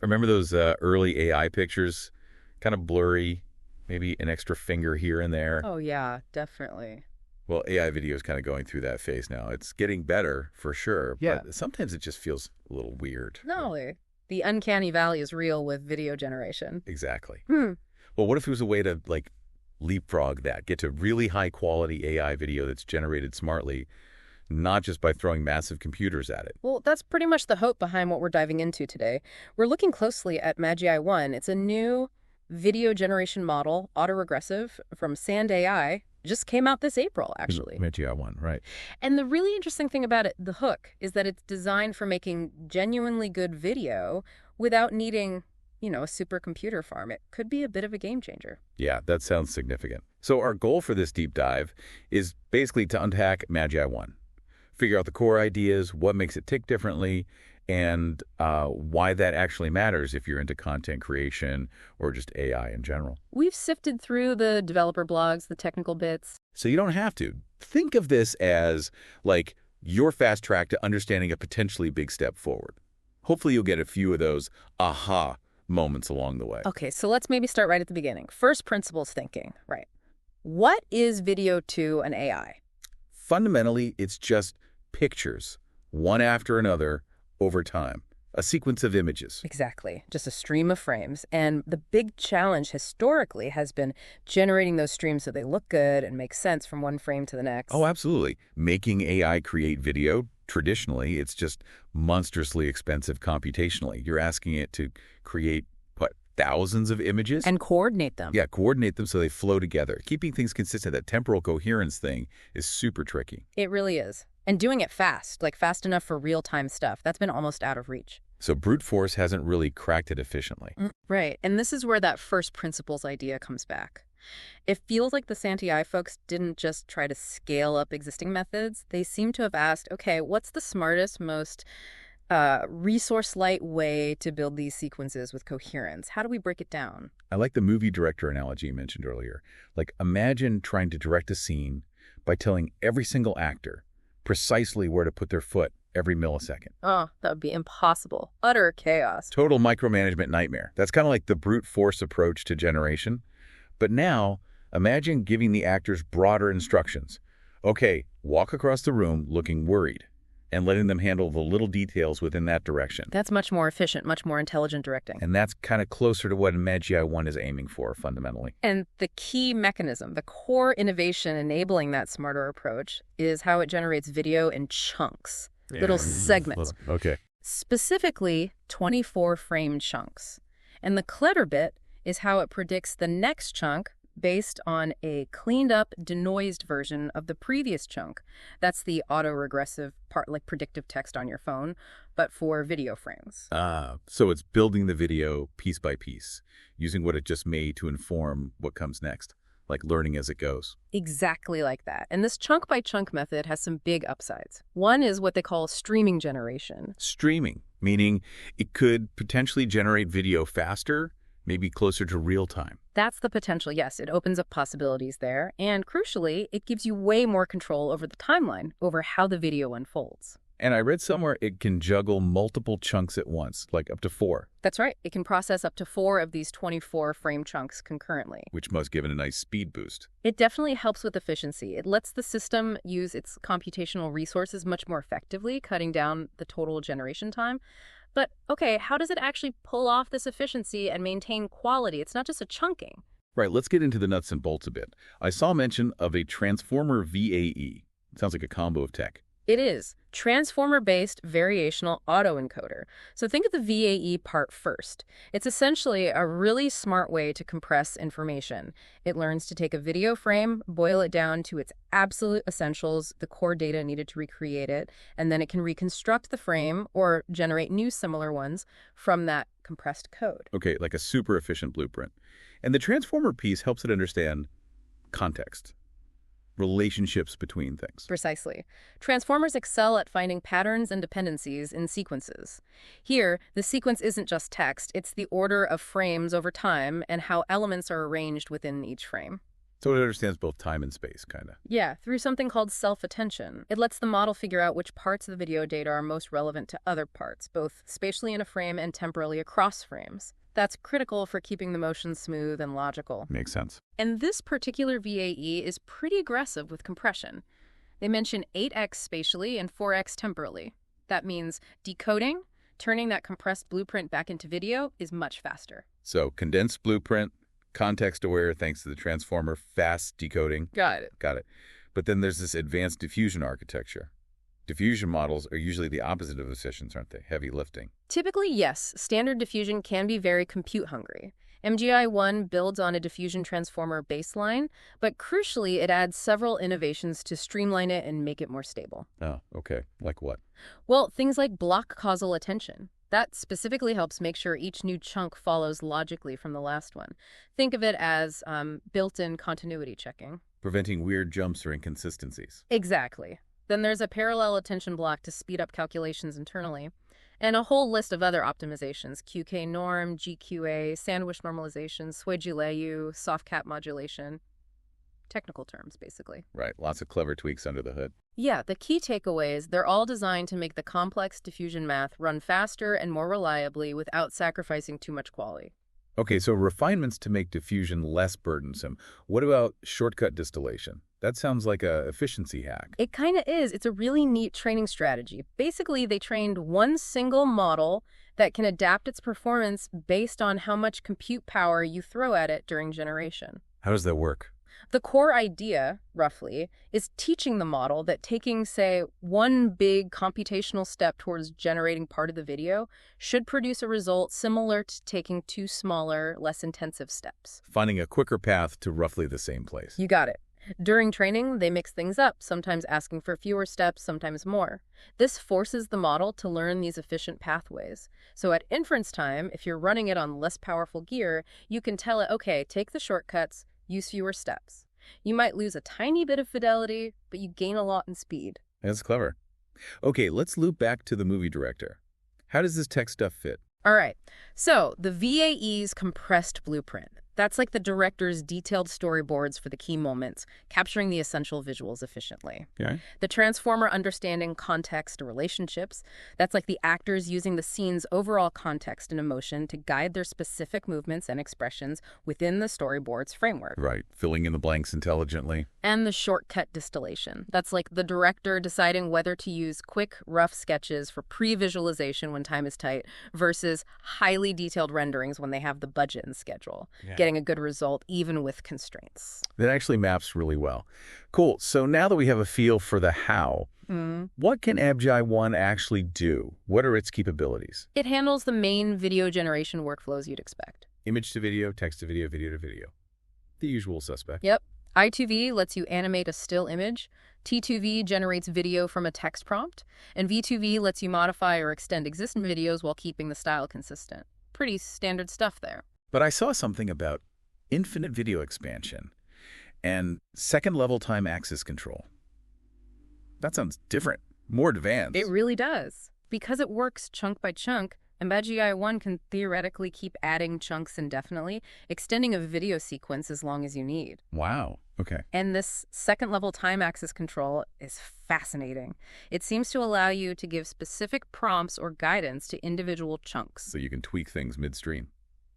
Remember those early AI pictures? Kind of blurry, maybe an extra finger here and there. Oh, yeah, definitely. Well, AI video is kind of going through that phase now. It's getting better for sure, Yeah. but sometimes it just feels a little weird. No, the uncanny valley is real with video generation. Exactly. Hmm. Well, what if there was a way to like leapfrog that, get to really high quality AI video that's generated smartly, not just by throwing massive computers at it? Well, that's pretty much the hope behind what we're diving into today. We're looking closely at MAGI-1. It's a new video generation model, autoregressive, from Sand AI. Just came out this April, actually. MAGI-1, right. And the really interesting thing about it, the hook, is that it's designed for making genuinely good video without needing, a supercomputer farm. It could be a bit of a game changer. Yeah, that sounds significant. So our goal for this deep dive is basically to unpack MAGI-1, figure out the core ideas, what makes it tick differently, and why that actually matters if you're into content creation or just AI in general. We've sifted through the developer blogs, the technical bits. So you don't have to. Think of this as like your fast track to understanding a potentially big step forward. Hopefully you'll get a few of those aha moments along the way. Okay, so let's maybe start right at the beginning. First principles thinking, right? What is video to an AI? Fundamentally, it's just pictures, one after another, over time. A sequence of images. Exactly. Just a stream of frames. And the big challenge historically has been generating those streams so they look good and make sense from one frame to the next. Oh, absolutely. Making AI create video, traditionally, it's just monstrously expensive computationally. You're asking it to create, thousands of images? And coordinate them. Yeah, coordinate them so they flow together. Keeping things consistent, that temporal coherence thing is super tricky. It really is. And doing it fast, like fast enough for real-time stuff, that's been almost out of reach. So brute force hasn't really cracked it efficiently. Right. And this is where that first principles idea comes back. It feels like the Sand AI folks didn't just try to scale up existing methods. They seem to have asked, okay, what's the smartest, most resource-light way to build these sequences with coherence? How do we break it down? I like the movie director analogy you mentioned earlier. Like, imagine trying to direct a scene by telling every single actor precisely where to put their foot every millisecond. Oh, that would be impossible. Utter chaos. Total micromanagement nightmare. That's kind of like the brute force approach to generation. But now, imagine giving the actors broader instructions. Okay, walk across the room looking worried, and letting them handle the little details within that direction. That's much more efficient, much more intelligent directing. And that's kind of closer to what MAGI-1 is aiming for, fundamentally. And the key mechanism, the core innovation enabling that smarter approach, is how it generates video in chunks, little segments. Okay. Specifically, 24-frame chunks. And the clever bit is how it predicts the next chunk based on a cleaned-up, denoised version of the previous chunk. That's the autoregressive part, like predictive text on your phone, but for video frames. So it's building the video piece by piece, using what it just made to inform what comes next, like learning as it goes. Exactly like that. And this chunk-by-chunk method has some big upsides. One is what they call streaming generation. Streaming, meaning it could potentially generate video faster, maybe closer to real time. That's the potential, yes. It opens up possibilities there. And crucially, it gives you way more control over the timeline, over how the video unfolds. And I read somewhere it can juggle multiple chunks at once, like up to 4. That's right. It can process up to 4 of these 24-frame chunks concurrently. Which must give it a nice speed boost. It definitely helps with efficiency. It lets the system use its computational resources much more effectively, cutting down the total generation time. But, okay, how does it actually pull off this efficiency and maintain quality? It's not just a chunking. Right, let's get into the nuts and bolts a bit. I saw mention of a transformer VAE. Sounds like a combo of tech. It is. Transformer-based variational autoencoder. So think of the VAE part first. It's essentially a really smart way to compress information. It learns to take a video frame, boil it down to its absolute essentials, the core data needed to recreate it, and then it can reconstruct the frame or generate new similar ones from that compressed code. Okay, like a super efficient blueprint. And the transformer piece helps it understand context, relationships between things. Precisely. Transformers excel at finding patterns and dependencies in sequences. Here, the sequence isn't just text, it's the order of frames over time and how elements are arranged within each frame. So it understands both time and space, kind of. Yeah, through something called self-attention. It lets the model figure out which parts of the video data are most relevant to other parts, both spatially in a frame and temporally across frames. That's critical for keeping the motion smooth and logical. Makes sense. And this particular VAE is pretty aggressive with compression. They mention 8x spatially and 4x temporally. That means decoding, turning that compressed blueprint back into video is much faster. So condensed blueprint, context-aware thanks to the transformer, fast decoding. Got it. Got it. But then there's this advanced diffusion architecture. Diffusion models are usually the opposite of efficiency, aren't they? Heavy lifting. Typically, yes. Standard diffusion can be very compute-hungry. MAGI-1 builds on a diffusion transformer baseline, but crucially, it adds several innovations to streamline it and make it more stable. Oh, okay. Like what? Well, things like block causal attention. That specifically helps make sure each new chunk follows logically from the last one. Think of it as built-in continuity checking. Preventing weird jumps or inconsistencies. Exactly. Then there's a parallel attention block to speed up calculations internally, and a whole list of other optimizations: QK norm, GQA, sandwich normalization, Sway-Gileyu, soft cap modulation. Technical terms, basically. Right. Lots of clever tweaks under the hood. Yeah, the key takeaways, they're all designed to make the complex diffusion math run faster and more reliably without sacrificing too much quality. Okay, so refinements to make diffusion less burdensome. What about shortcut distillation? That sounds like a efficiency hack. It kind of is. It's a really neat training strategy. Basically, they trained one single model that can adapt its performance based on how much compute power you throw at it during generation. How does that work? The core idea, roughly, is teaching the model that taking, say, one big computational step towards generating part of the video should produce a result similar to taking two smaller, less intensive steps. Finding a quicker path to roughly the same place. You got it. During training, they mix things up, sometimes asking for fewer steps, sometimes more. This forces the model to learn these efficient pathways. So at inference time, if you're running it on less powerful gear, you can tell it, okay, take the shortcuts, use fewer steps. You might lose a tiny bit of fidelity, but you gain a lot in speed. That's clever. Okay, let's loop back to the movie director. How does this tech stuff fit? All right, so the VAE's compressed blueprint. That's like the director's detailed storyboards for the key moments, capturing the essential visuals efficiently. Okay. The transformer understanding context and relationships. That's like the actors using the scene's overall context and emotion to guide their specific movements and expressions within the storyboard's framework. Right, filling in the blanks intelligently. And the shortcut distillation. That's like the director deciding whether to use quick, rough sketches for pre-visualization when time is tight versus highly detailed renderings when they have the budget and schedule. Yeah. Getting a good result even with constraints. That actually maps really well. Cool. So now that we have a feel for the how, what can MAGI-1 actually do? What are its capabilities? It handles the main video generation workflows you'd expect. Image to video, text to video, video to video. The usual suspect. Yep. I2V lets you animate a still image. T2V generates video from a text prompt. And V2V lets you modify or extend existing videos while keeping the style consistent. Pretty standard stuff there. But I saw something about infinite video expansion and second-level time axis control. That sounds different, more advanced. It really does. Because it works chunk by chunk, MAGI-1 can theoretically keep adding chunks indefinitely, extending a video sequence as long as you need. Wow. Okay. And this second-level time axis control is fascinating. It seems to allow you to give specific prompts or guidance to individual chunks. So you can tweak things midstream.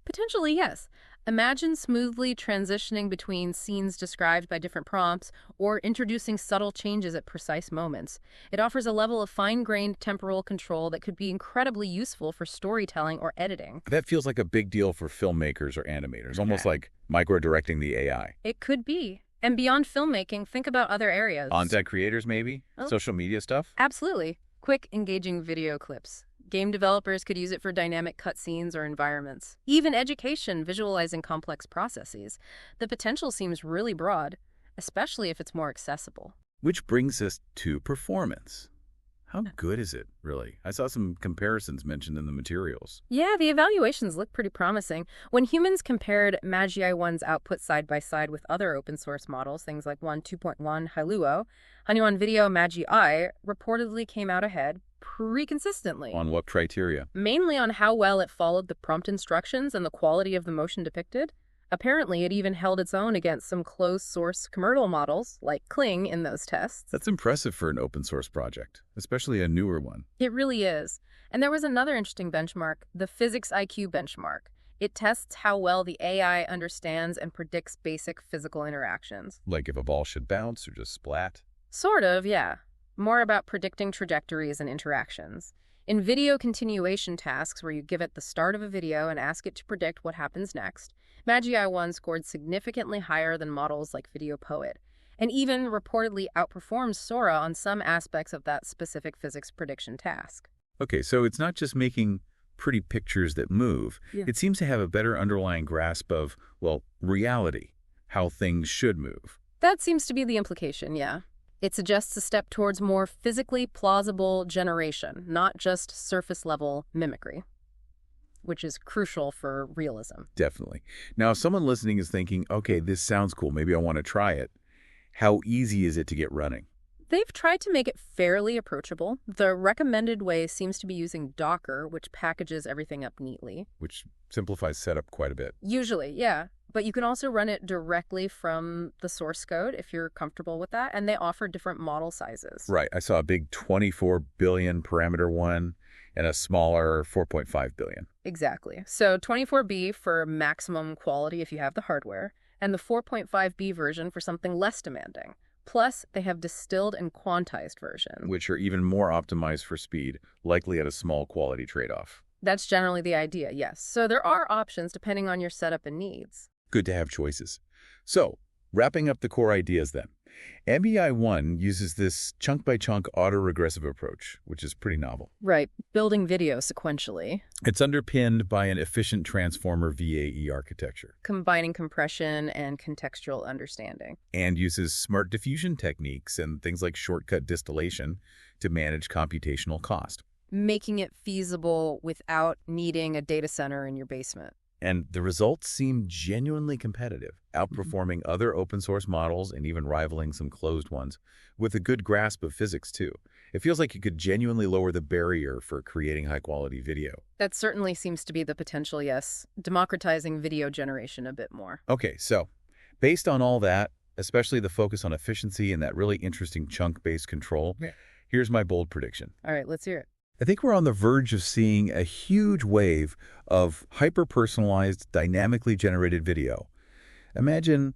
Potentially, yes. Imagine smoothly transitioning between scenes described by different prompts or introducing subtle changes at precise moments. It offers a level of fine-grained temporal control that could be incredibly useful for storytelling or editing. That feels like a big deal for filmmakers or animators, almost like micro-directing the AI. It could be. And beyond filmmaking, think about other areas. On-set creators, maybe? Oh. Social media stuff? Absolutely. Quick, engaging video clips. Game developers could use it for dynamic cutscenes or environments. Even education, visualizing complex processes. The potential seems really broad, especially if it's more accessible. Which brings us to performance. How good is it, really? I saw some comparisons mentioned in the materials. Yeah, the evaluations look pretty promising. When humans compared MAGI-1's output side by side with other open source models, things like 2.1 Hailuo, Honeywell Video MAGI reportedly came out ahead pretty consistently. On what criteria? Mainly on how well it followed the prompt instructions and the quality of the motion depicted. Apparently, it even held its own against some closed-source commercial models, like Kling, in those tests. That's impressive for an open source project, especially a newer one. It really is. And there was another interesting benchmark, the Physics IQ benchmark. It tests how well the AI understands and predicts basic physical interactions. Like if a ball should bounce or just splat. Sort of, yeah. More about predicting trajectories and interactions. In video continuation tasks where you give it the start of a video and ask it to predict what happens next, MAGI-1 scored significantly higher than models like Video Poet, and even reportedly outperforms Sora on some aspects of that specific physics prediction task. Okay, so it's not just making pretty pictures that move. Yeah. It seems to have a better underlying grasp of, well, reality, how things should move. That seems to be the implication, yeah. It suggests a step towards more physically plausible generation, not just surface-level mimicry, which is crucial for realism. Definitely. Now, if someone listening is thinking, okay, this sounds cool, maybe I want to try it, how easy is it to get running? They've tried to make it fairly approachable. The recommended way seems to be using Docker, which packages everything up neatly. Which simplifies setup quite a bit. Usually, yeah. But you can also run it directly from the source code if you're comfortable with that, and they offer different model sizes. Right. I saw a big 24 billion parameter one and a smaller 4.5 billion. Exactly. So 24B for maximum quality if you have the hardware, and the 4.5B version for something less demanding. Plus, they have distilled and quantized version. Which are even more optimized for speed, likely at a small quality trade-off. That's generally the idea, yes. So there are options depending on your setup and needs. Good to have choices. So, wrapping up the core ideas then. MAGI-1 uses this chunk-by-chunk auto-regressive approach, which is pretty novel. Right, building video sequentially. It's underpinned by an efficient transformer VAE architecture. Combining compression and contextual understanding. And uses smart diffusion techniques and things like shortcut distillation to manage computational cost. Making it feasible without needing a data center in your basement. And the results seem genuinely competitive, outperforming other open source models and even rivaling some closed ones, with a good grasp of physics too. It feels like it could genuinely lower the barrier for creating high-quality video. That certainly seems to be the potential, yes. Democratizing video generation a bit more. Okay, so based on all that, especially the focus on efficiency and that really interesting chunk-based control, here's my bold prediction. All right, let's hear it. I think we're on the verge of seeing a huge wave of hyper-personalized, dynamically generated video. Imagine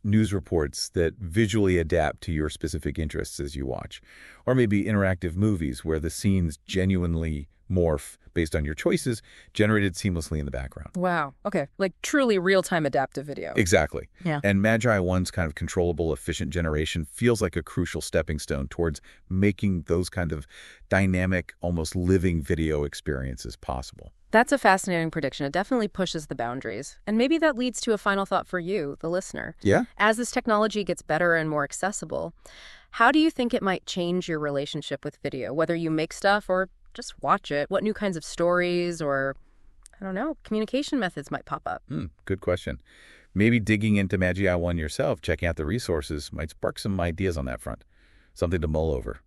news reports that visually adapt to your specific interests as you watch. Or maybe interactive movies where the scenes genuinely morph based on your choices, generated seamlessly in the background. Wow. Okay. Like truly real-time adaptive video. Exactly. Yeah. And MAGI-1's kind of controllable, efficient generation feels like a crucial stepping stone towards making those kind of dynamic, almost living video experiences possible. That's a fascinating prediction. It definitely pushes the boundaries. And maybe that leads to a final thought for you, the listener. Yeah? As this technology gets better and more accessible, how do you think it might change your relationship with video, whether you make stuff or just watch it? What new kinds of stories or, I don't know, communication methods might pop up? Good question. Maybe digging into MAGI-1 yourself, checking out the resources, might spark some ideas on that front. Something to mull over.